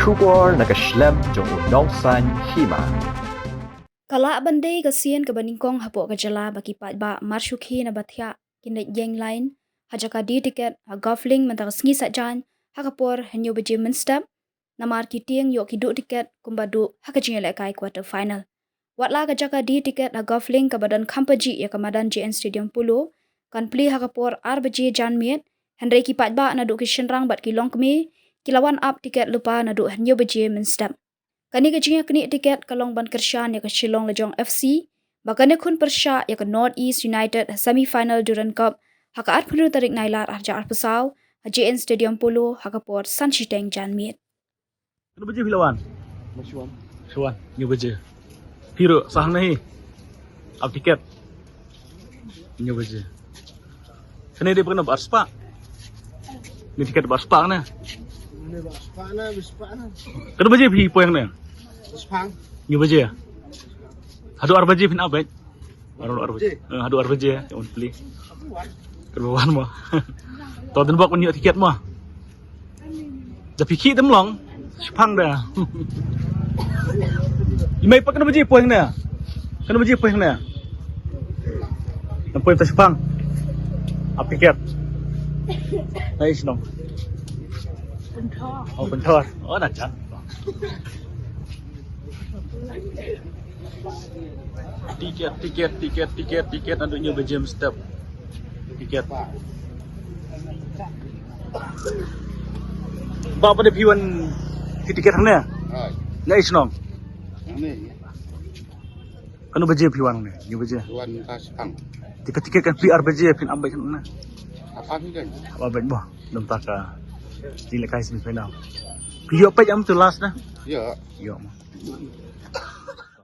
Shubor nakaslem jong unongsan Hima. Kala bandai kasian ke baningkong hapok ke jala bagi Paidbah marsyu Khie na Thiah kinet yang lain hajaka di tiket ha gofling mentang sengi sajan ha kapor hanyo beje menstap namar kiting yok hiduk tiket kumbadu ha kajing lekai quarter final. Watla kajaka di tiket ha gofling ke badan kampaji ya kemadan JN Stadium Pulo kan pli ha kapor ar beje jan miet Henry ki Paidbah na duk Kyrshan rang bat kilong kemi kilawan up tiket lupa na duk hanyo beje menstap. Kani kejingnya kini tiket kalong ban Kyrshan ya ke Shillong Lajong FC, bahkan kun persya ya ke North East United semi-final Duran Cup, haka at penuh tarik nailar arja arpesau, JN Stadium Pulo haka por Sanchiteng Jan Miet. Kena beje pilawan? Mashuan. Syuan, ni beje. Hiro sah nahi. Up tiket. Ni beje. Kena dia pernah berspak. Ni tiket berspak na. Ini Baspana. Kena beje pi poyang na. Baspang. Ni beje. Hadu ar beje pin abet. Aru ar beje. Hadu ar beje on pli. Kerwan mo. Tao den bok ni tiket mo.จะพิคิดน้ำหลงพังเด้อไม่ปักกันมาจีป่วยเนี่ยกันมาจีป่วยเนี่ยน้ำป่วยแต่พังอัพพิเกตไอ้ชิน้องเอาเป็นทอดอ๋อน่าจังtiket adanya berjam step tiket Bapak ada piwan tiket hanya, nggak isnong. Ini Kan baje piwan ni, ni baje. Tuan Baspang. Tiket kan PR baje pin ambai kan mana? Apa ni kan? Apa baik boh, nampak ka di lekai semifinal. Piyo apa jam tu last na? Ya. Yo.